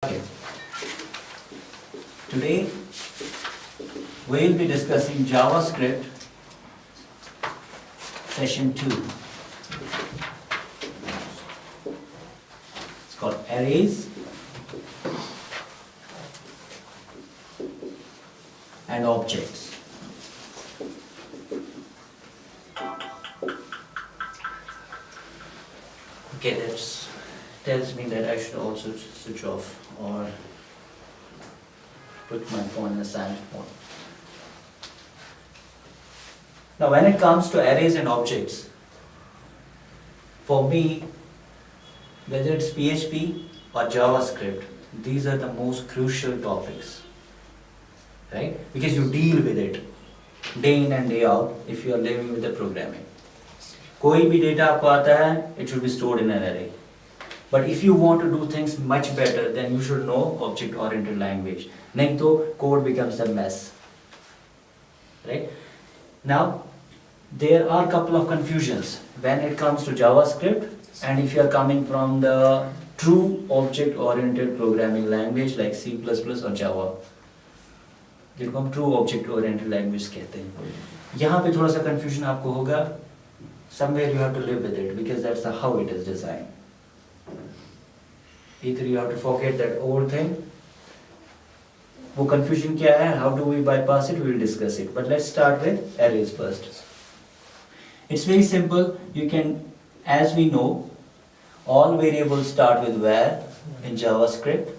Okay. Today we will be discussing JavaScript session 2. It's called arrays and objects. Okay, that tells me that I should also switch off or put my phone in a silent mode. Now when it comes to arrays and objects, for me, whether it's PHP or JavaScript, these are the most crucial topics, right? Because you deal with it day in and day out if you are living with the programming. कोई भी data आपको आता है, it should be stored in an array. But if you want to do things much better, then you should know object-oriented language. नहीं तो code becomes a mess, right? Now, there are a couple of confusions when it comes to JavaScript, and if you are coming from the true object-oriented programming language like C++ or Java, जिनको हम true object-oriented language कहते हैं. यहाँ पे थोड़ा सा confusion आपको होगा. Somewhere you have to live with it because that's how it is designed. Either you have to forget that old thing. वो confusion क्या है? How do we bypass it? We will discuss it. But let's start with arrays first. It's very simple. You can, as we know, all variables start with where in JavaScript.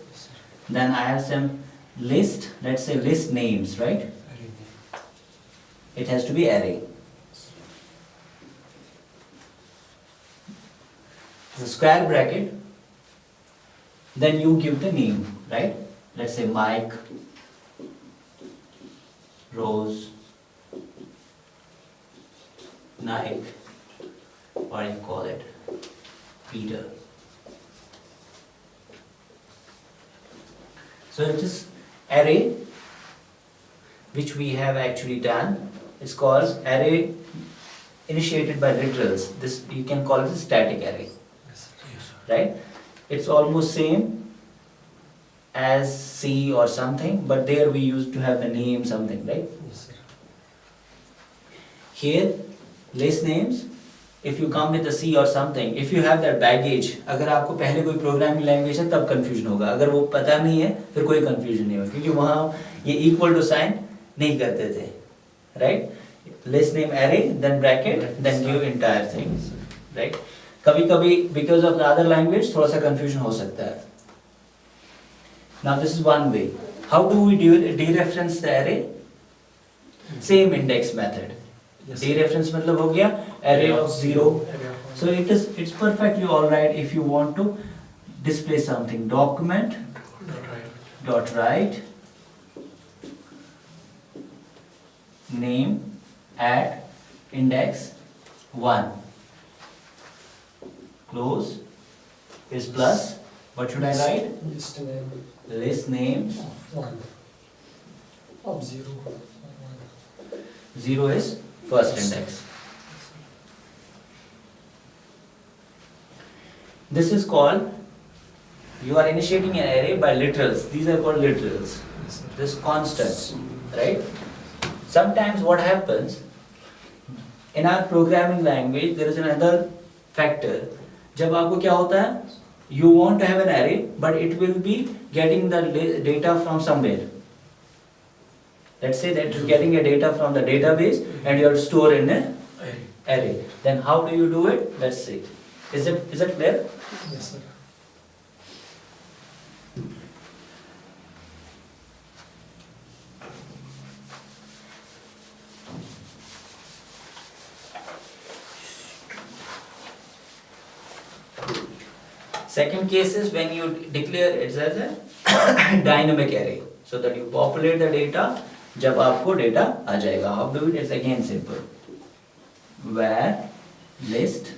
Then I have some list. Let's say list names, right? It has to be array. The square bracket. Then you give the name, right? Let's say Mike, Rose, Nike, or you call it Peter. So it is array, which we have actually done. It's called array initiated by literals. This you can call it a static array, right? It's almost same as C or something, but there we used to have the name something, right? Yes, sir. Here, list names, if you come with a C or something, if you have that baggage, अगर आपको पहले कोई programming language है तब confusion होगा, अगर वो पता नहीं है फिर कोई कंफ्यूजन नहीं होगा, क्योंकि वहाँ ये इक्वल टू साइन नहीं करते थे, right? List name array, then bracket, then give entire thing, right? कभी कभी because of the other language थोड़ा सा confusion हो सकता है. Now this is one way. How do we dereference the array? Same index method. Yes. Dereference मतलब हो गया array of 0. So it's perfectly alright if you want to display something. Document dot write name at index 1. Close is plus. What should I write? List name List name of 1 of 0. 0 is first index. This is called, you are initiating an array by literals. These are called literals. Yes, sir. This constants, right? Sometimes what happens in our programming language, there is another factor. जब आपको क्या होता है, you want to have an array, but it will be getting the data from somewhere. Let's say that you're getting a data from the database and you're stored in an array. Then how do you do it? Let's see. Is it clear? Yes, sir. Second case is when you declare it as a dynamic array, so that you populate the data जब आपको data आ जाएगा. How do it? It's again simple. Where list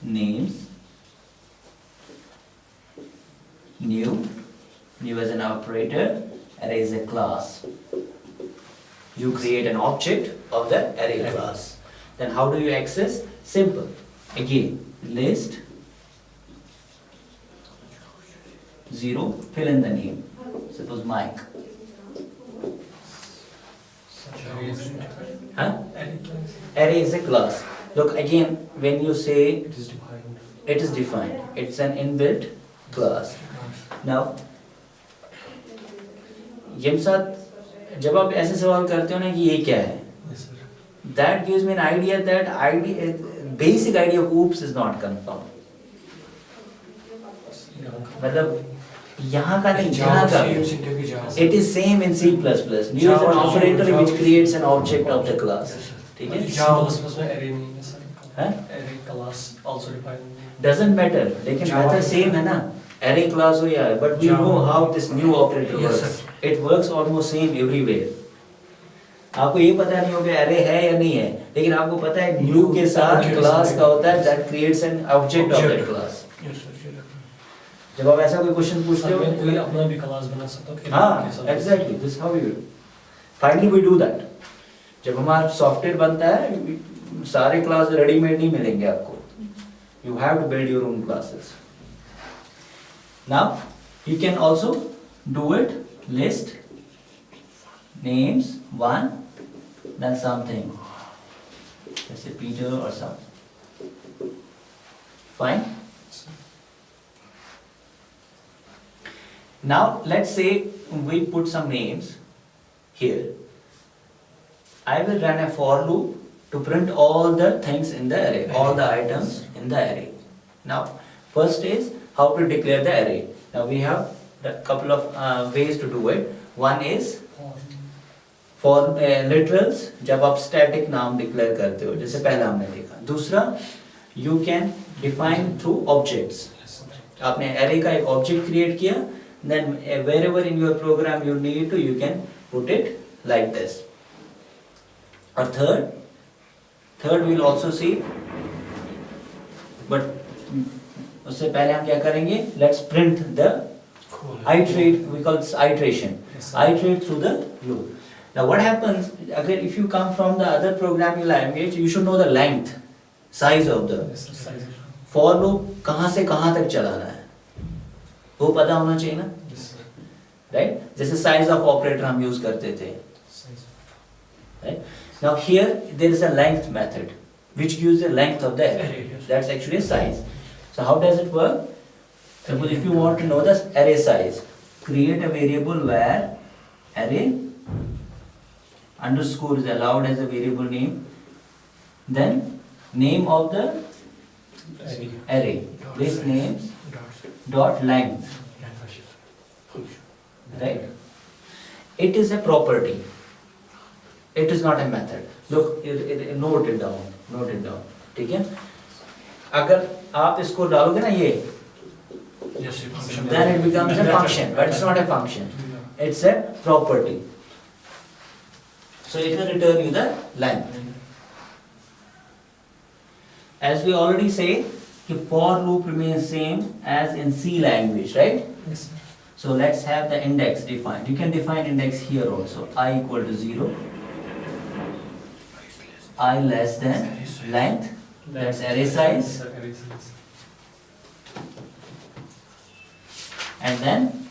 names new as an operator, array is a class. You create an object of the array class. Then how do you access? Simple. Again, list 0, fill in the name. Suppose Mike. Huh? Array is a class. Look again, when you say It is defined. it is defined, it's an inbuilt class. Now, ये साथ जब आप ऐसे सवाल करते हो ना कि ये क्या है, Yes, sir. that gives me an idea that basic idea of oops is not confirmed. मतलब यहाँ का नहीं, यहाँ का भी. It is same in C++. New is an operator which creates an object of the class. ठीक है? JavaScript में array नहीं है sir. हाँ? Array class also defined. Doesn't matter. लेकिन method same है ना. Array class हो या, but we know how this new operator works. It works almost same everywhere. आपको ये पता नहीं होगा array है या नहीं है, लेकिन आपको पता है new के साथ class का होता है that creates an object of that class. जब आप ऐसा कोई क्वेश्चन पूछते हो, कोई अपना भी क्लास बना सकता है. हाँ, exactly. This is how we do. Finally we do that. जब हमारा सॉफ्टवेयर बनता है, सारे क्लास रेडीमेड नहीं मिलेंगे आपको. You have to build your own classes. Now you can also do it. List names one, then something. Let's say Peter or something. Fine. Now let's say we put some names here. I will run a for loop to print all the things in the array, all the items in the array. Now first is how to declare the array. Now we have a couple of ways to do it. One is for literals, जब आप static नाम declare करते हो, जैसे पहला हमने देखा. दूसरा, you can define through objects. आपने array का एक object create किया, then wherever in your program you need to, you can put it like this. Or third we'll also see, but उससे पहले हम क्या करेंगे? Let's print the iterate, we call this iteration. Iterate through the loop. Now what happens, again, if you come from the other programming language, you should know the length, size of the for loop, कहाँ से कहाँ तक चलाना है, वो पता होना चाहिए ना, right? जैसे size of operator हम use करते थे, right? Now here there is a length method which gives the length of the array. That's actually a size. So how does it work? Suppose if you want to know the array size, create a variable where array underscore is allowed as a variable name, then name of the array, this names dot length, right? It is a property. It is not a method. Look, note it down, ठीक है? अगर आप इसको डालोगे ना ये, then it becomes a function, but it's not a function. It's a property. So it will return you the length. As we already say, the for loop remains same as in C language, right? Yes, sir. So let's have the index defined. You can define index here also. I equal to 0. I less than length. That's array size. And then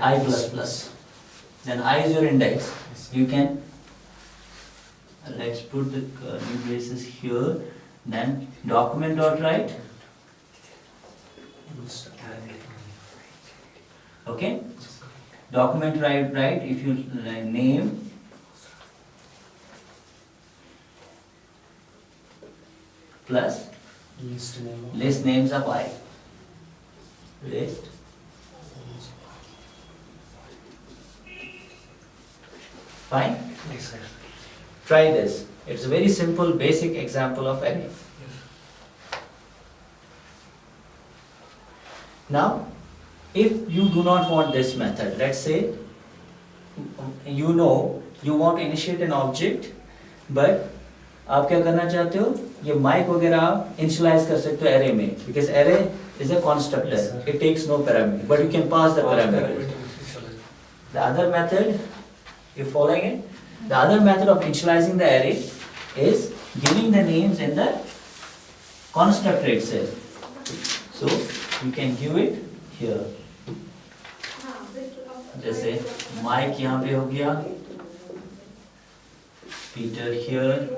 I plus plus. Then I is your index. You can, let's put the curly braces here. Then document dot write. Okay. Document write if you name plus list names of I. List. Fine. Yes, sir. Try this. It's a very simple basic example of array. Now, if you do not want this method, let's say you know you want to initiate an object, but आप क्या करना चाहते हो, ये mic वगैरह आप initialize कर सकते हो array में, because array is a constructor. Yes, sir. It takes no parameter, but you can pass the parameters. The other method, you following it? The other method of initializing the array is giving the names in the constructor itself. So you can give it here. जैसे mic यहाँ पे हो गया, Peter here,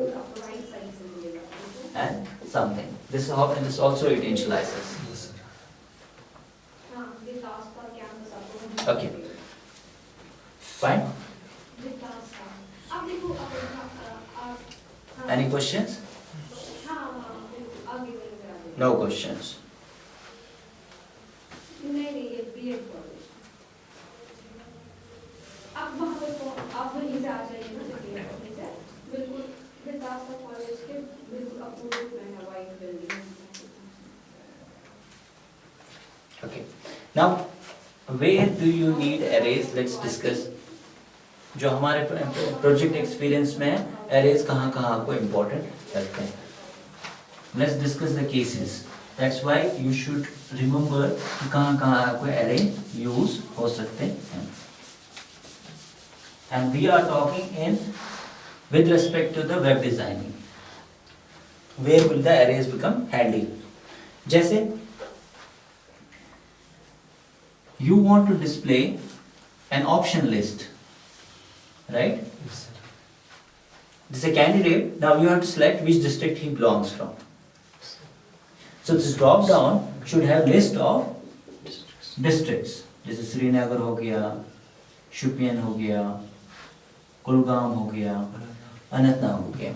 and something. This is how, and this also it initializes. Yes, sir. Okay, fine. Any questions? No questions. Okay. Now, where do you need arrays? Let's discuss. जो हमारे project experience में है, arrays कहाँ कहाँ आपको important लगते हैं. Let's discuss the cases. That's why you should remember कि कहाँ कहाँ आपको array use हो सकते हैं. And we are talking in with respect to the web designing. Where will the arrays become handy? जैसे you want to display an option list, right? Yes, sir. This is a candidate. Now you have to select which district he belongs from. So this drop down should have list of districts. जैसे श्रीनगर हो गया, शुपियन हो गया, कुलगाम हो गया, अनंतनाग हो गया,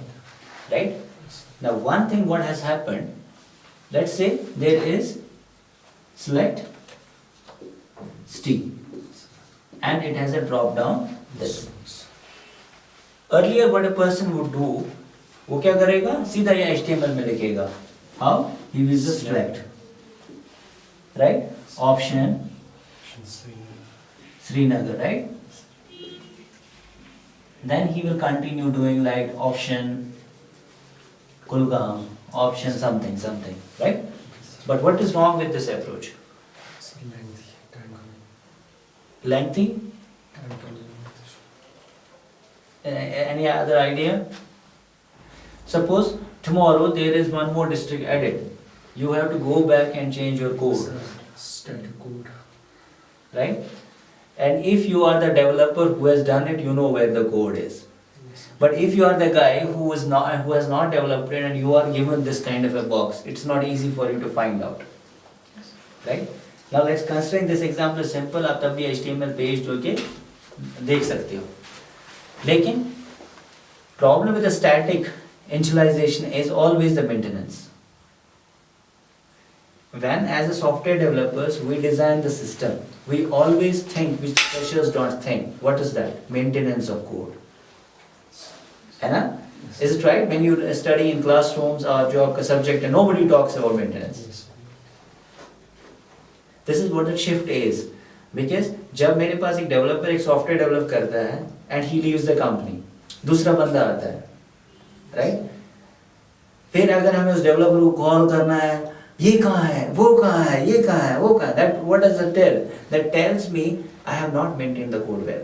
right? Now one thing what has happened, let's say there is select ST and it has a drop down this. Earlier what a person would do, वो क्या करेगा, सीधा ये HTML में लिखेगा. How? He will just select, right? Option Srinagar, right? Then he will continue doing like option Kulgam, option something, right? But what is wrong with this approach? It's lengthy, time consuming. Lengthy? Time consuming. Any other idea? Suppose tomorrow there is one more district added. You have to go back and change your code, Static code. right? And if you are the developer who has done it, you know where the code is. Yes. But if you are the guy who has not developed it and you are given this kind of a box, it's not easy for you to find out, right? Now let's consider this example simple. आप तब भी HTML page लेके देख सकते हो. लेकिन problem with the static initialization is always the maintenance. When as a software developers we design the system, we always think, which freshers don't think, what is that? Maintenance of code. है ना? Is it right? When you study in classrooms or job subject and nobody talks about maintenance. Yes. This is what the shift is. Because जब मेरे पास एक developer एक software develop करता है and he leaves the company, दूसरा बंदा आता है, right? फिर अगर हमें उस developer को call करना है, ये कहाँ है, वो कहाँ है, ये कहाँ है, वो कहाँ है, that what does it tell? That tells me I have not maintained the code well.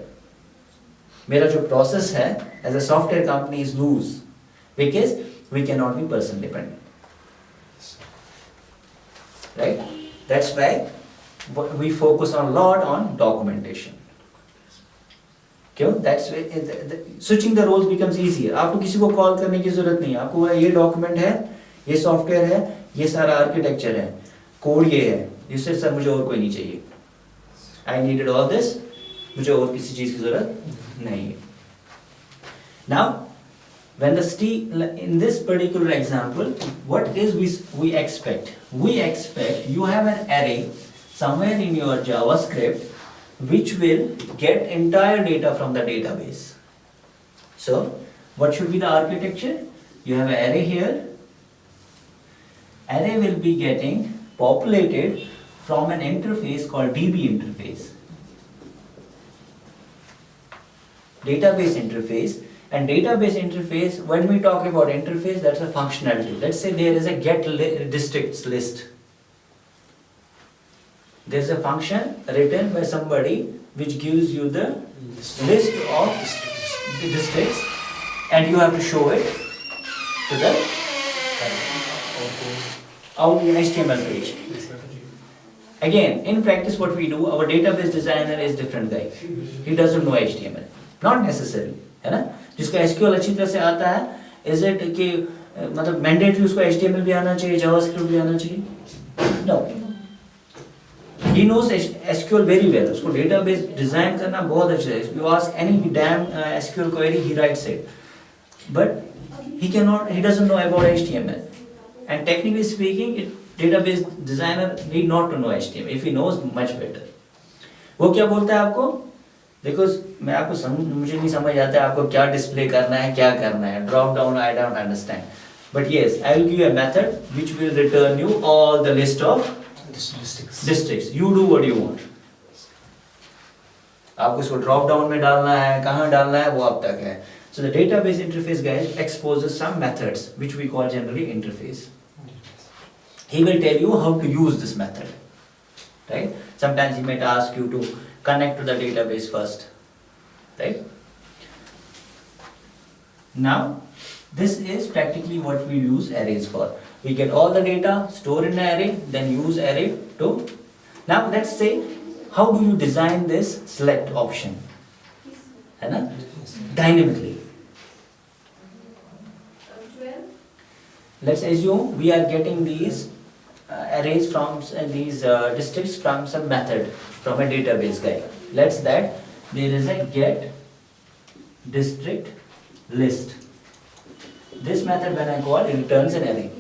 मेरा जो process है as a software company is loose because we cannot be person dependent, right? That's why we focus a lot on documentation. क्यों? That's why switching the roles becomes easier. आपको किसी को call करने की जरूरत नहीं है. आपको ये डॉक्यूमेंट है, ये सॉफ्टवेयर है, ये सारा आर्किटेक्चर है, कोड ये है. इससे सर मुझे और कोई नहीं चाहिए. I needed all this. मुझे और किसी चीज की जरूरत नहीं है. Now, when in this particular example, what is we expect? We expect you have an array somewhere in your JavaScript which will get entire data from the database. So, what should be the architecture? You have an array here. Array will be getting populated from an interface called DB interface. Database interface. And database interface, when we talk about interface, that's a functionality. Let's say there is a get districts list. There's a function written by somebody which gives you the list of the districts and you have to show it to the HTML page. Again, in practice what we do, our database designer is different guy. He doesn't know HTML. Not necessary, है ना? जिसको SQL अच्छी तरह से आता है, is it कि मतलब mandatory उसको HTML भी आना चाहिए, JavaScript भी आना चाहिए? No. He knows SQL very well. उसको database design करना बहुत अच्छा है. You ask any damn SQL query, he writes it. But he doesn't know about HTML. And technically speaking, database designer need not to know HTML. If he knows, much better. वो क्या बोलता है आपको? देखो मैं आपको मुझे नहीं समझ आता है आपको क्या डिस्प्ले करना है, क्या करना है. Drop down, I don't understand. But yes, I will give you a method which will return you all the list of districts. You do what you want. आपको इसको drop down में डालना है, कहाँ डालना है वो आप तक है. So the database interface guy exposes some methods which we call generally interface. He will tell you how to use this method, right? Sometimes he might ask you to connect to the database first, right? Now, this is practically what we use arrays for. We get all the data, store in an array, then use array to... Now, let's say, how do you design this select option? है ना? Dynamically. Let's assume we are getting these arrays from these districts from some method from a database guy. Let's that there is a get district list. This method when I call it returns an array.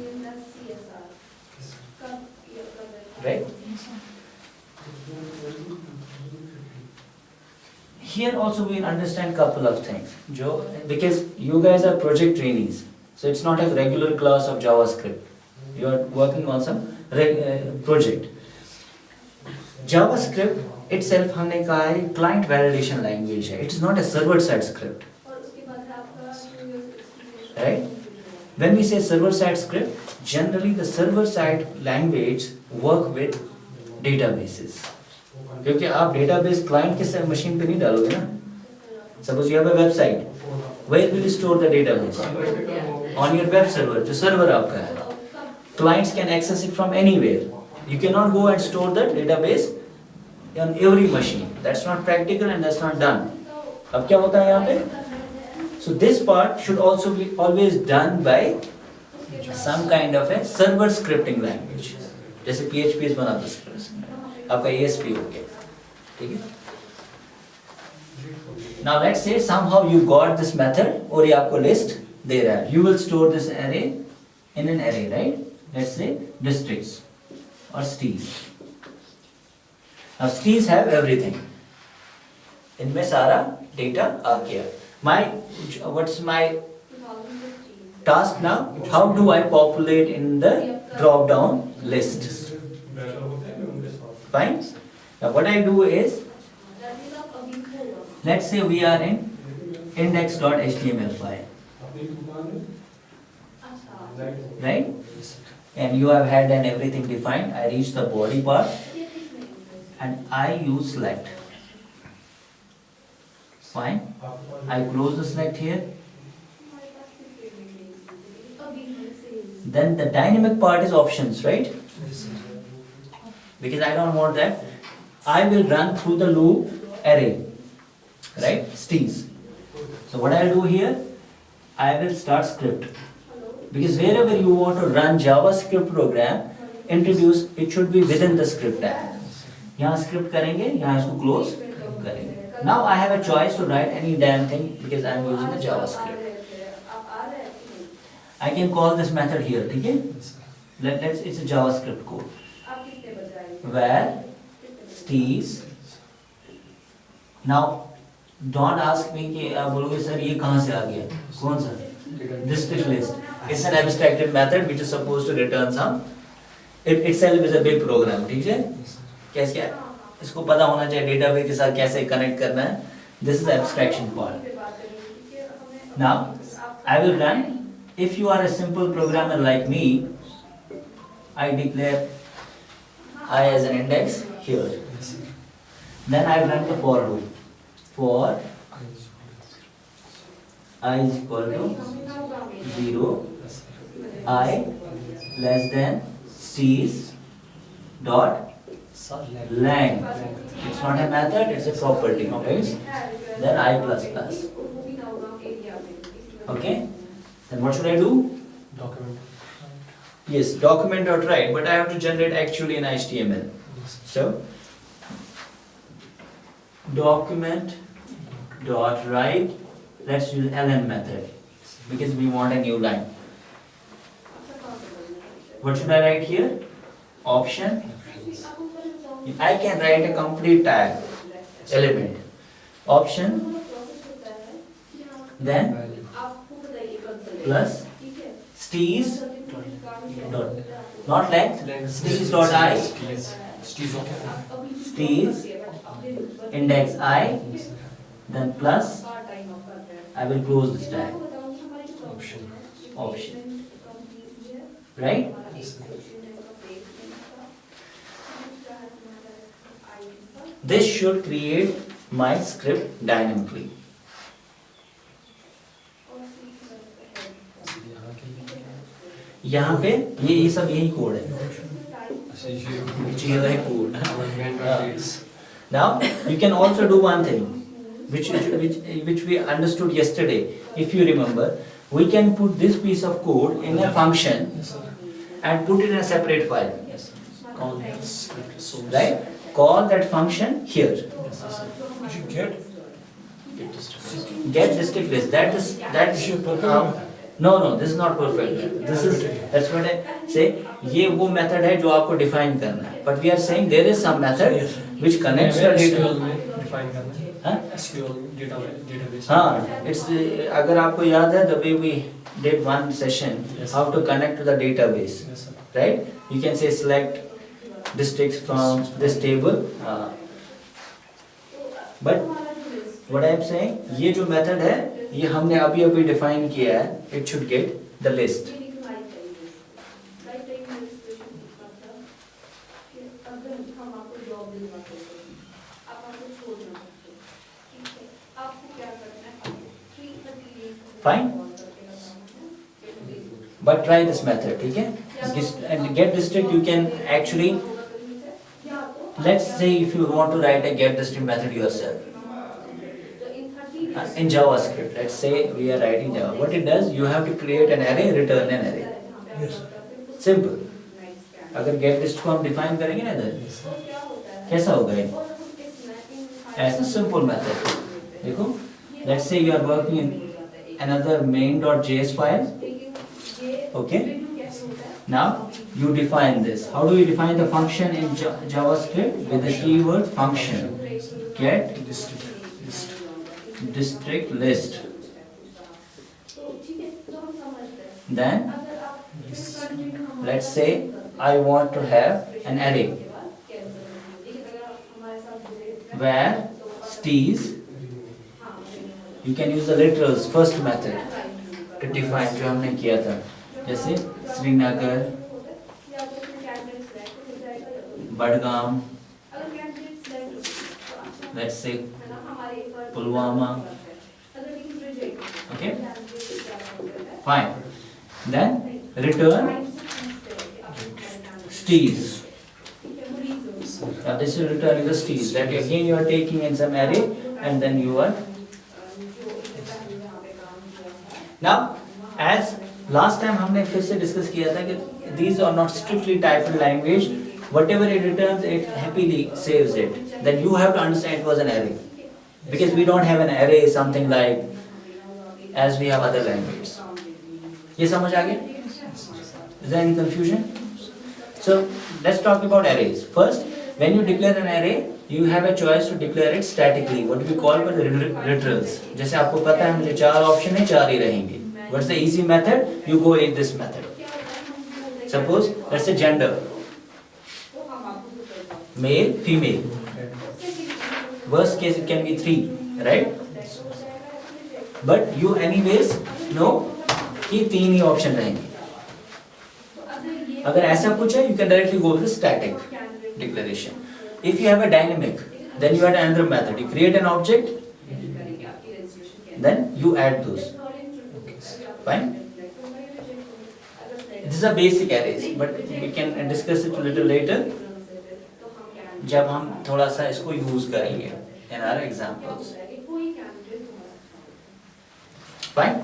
Right? Here also we will understand couple of things. Because you guys are project trainees, so it's not a regular class of JavaScript. You are working on some project. JavaScript itself हमने कहा है client validation language है. It's not a server side script. Right? When we say server side script, generally the server side language work with databases. क्योंकि आप database client के machine पे नहीं डालोगे ना. Suppose you have a website. Where will you store the database? On your web server. जो server आपका है. Clients can access it from anywhere. You cannot go and store the database on every machine. That's not practical and that's not done. अब क्या होता है यहाँ पे? So this part should also be always done by some kind of a server scripting language. जैसे PHP is one of the scripts. आपका ASP हो गया. ठीक है? Now let's say somehow you got this method और ये आपको list दे रहा है. You will store this array in an array, right? Let's say districts or cities. Now cities have everything. इनमें सारा data आ गया. What's my task now? How do I populate in the drop down list? Fine. Now what I do is, let's say we are in index.html file, right? And you have had and everything defined. I reach the body part and I use select. Fine. I close the select here. Then the dynamic part is options, right? Because I don't want that. I will run through the loop array, right? Strings. So what I'll do here, I will start script. Because wherever you want to run JavaScript program, introduce, it should be within the script tag. यहाँ script करेंगे, यहाँ इसको close करेंगे. Now I have a choice to write any damn thing because I am using the JavaScript. I can call this method here, ठीक है? It's a JavaScript code. Where strings. Now don't ask me कि आप बोलोगे sir ये कहाँ से आ गया? कौन सा? District list. It's an abstracted method which is supposed to return some. It itself is a big program, ठीक है? कैसे इसको पता होना चाहिए डेटाबेस के साथ कैसे कनेक्ट करना है. This is the abstraction part. Now I will run. If you are a simple programmer like me, I declare I as an index here. Then I run the for loop. For I is equal to 0, I less than C's dot length. It's not a method, it's a property, right? Then I plus plus. Okay? Then what should I do? Document. Yes, document dot write, but I have to generate actually in HTML. Yes. So document dot write. Let's use ln method because we want a new line. What should I write here? Option. I can write a complete tag element. Option. Then Value. plus steez dot not length. Steez dot I. Steez okay. Steez index I. Then plus. I will close this tag. Option. Option. Right? Yes. This should create my script dynamically. यहाँ पे ये सब यही code है. ये code. Now you can also do one thing, which we understood yesterday. If you remember, we can put this piece of code in a function Yes, sir. and put it in a separate file. Call the script source. Right? Call that function here. Yes, sir. You should get district. Get district list. That is no, this is not perfect. That's what I say. ये वो method है जो आपको define करना है. But we are saying there is some method which connects the data. Define करना है. हाँ? SQL database. हाँ. It's अगर आपको याद है the way we did one session, Yes. how to connect to the database, Yes, sir. right? You can say select districts from this table. But what I am saying, ये जो method है, ये हमने अभी define किया है. It should get the list. Fine? But try this method, ठीक है? And get district you can actually, let's say if you want to write a get district method yourself. In JavaScript, let's say we are writing Java. What it does, you have to create an array, return an array. Yes. Simple. अगर get district को हम define करेंगे ना इधर, कैसा होगा ये? As a simple method. देखो, let's say you are working in another main.js file. Okay? Now you define this. How do we define the function in JavaScript? With the keyword function. Get district list. Then let's say I want to have an array where steez, you can use the literals first method to define जो हमने किया था, जैसे Srinagar, Budgam, let's say Pulwama. Okay, fine. Then return steez. Now this will return you the steez. That again you are taking in some array and then you are. Now as last time हमने फिर से discuss किया था कि these are not strictly typed language. Whatever it returns, it happily saves it. Then you have to understand it was an array. Because we don't have an array something like as we have other languages. ये समझ आ गया? Is there any confusion? So let's talk about arrays. First, when you declare an array, you have a choice to declare it statically. What we call the literals. जैसे आपको पता है मुझे 4 option है, 4 ही रहेंगे. What's the easy method? You go in this method. Suppose let's say gender. Male, female. Worst case it can be 3, right? But you anyways know कि 3 ही option रहेंगे. अगर ऐसा कुछ है, you can directly go with the static declaration. If you have a dynamic, then you add another method. You create an object, then you add those. Fine? This is a basic arrays, but we can discuss it a little later. जब हम थोड़ा सा इसको use करेंगे in our examples. Fine?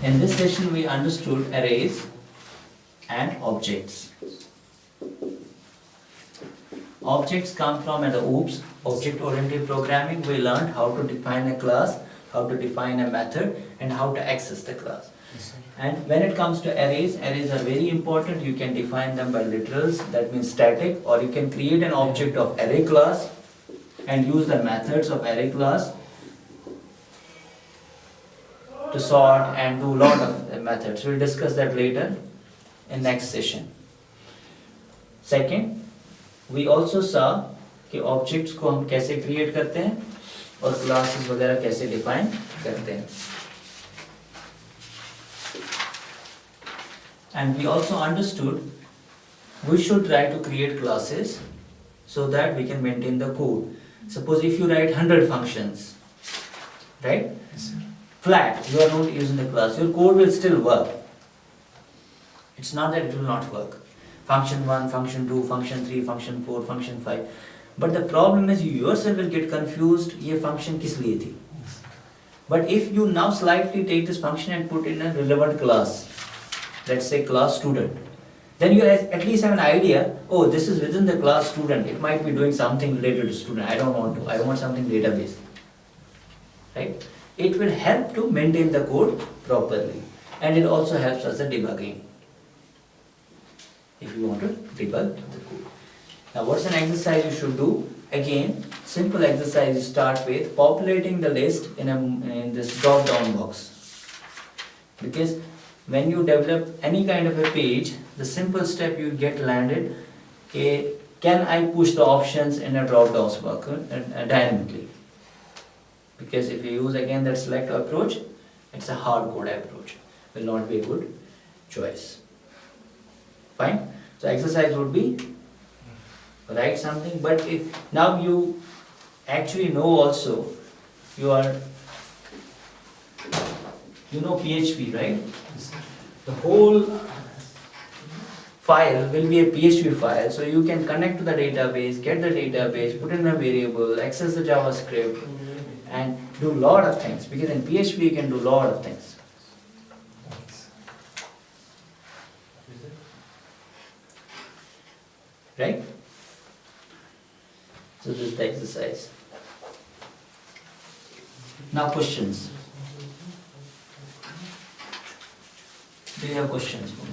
In this session we understood arrays and objects. Objects come from the OOPS, object-oriented programming. We learned how to define a class, how to define a method, and how to access the class. And when it comes to arrays, arrays are very important. You can define them by literals, that means static, or you can create an object of array class and use the methods of array class to sort and do lot of methods. We'll discuss that later in next session. Second, we also saw कि objects को हम कैसे create करते हैं और classes वगैरह कैसे define करते हैं. And we also understood we should try to create classes so that we can maintain the code. Suppose if you write 100 functions, right? Flat, you are not using the class, your code will still work. It's not that it will not work. Function 1, function 2, function 3, function 4, function 5. But the problem is you yourself will get confused, ये function किस लिए थी? But if you now slightly take this function and put in a relevant class, let's say class student, then you at least have an idea, oh, this is within the class student, it might be doing something related to student, I want something database, right? It will help to maintain the code properly, and it also helps us in debugging, if you want to debug the code. Now what's an exercise you should do? Again, simple exercise, you start with populating the list in this drop down box, because when you develop any kind of a page, the simple step you get landed, okay, can I push the options in a drop down box dynamically? Because if you use again that select approach, it's a hard code approach, will not be a good choice. Fine? So exercise would be write something, but if now you actually know also, you know PHP, right? The whole file will be a PHP file, so you can connect to the database, get the database, put in a variable, access the JavaScript, and do a lot of things, because in PHP you can do a lot of things. Right? So this is the exercise. Now questions. Do you have questions for me?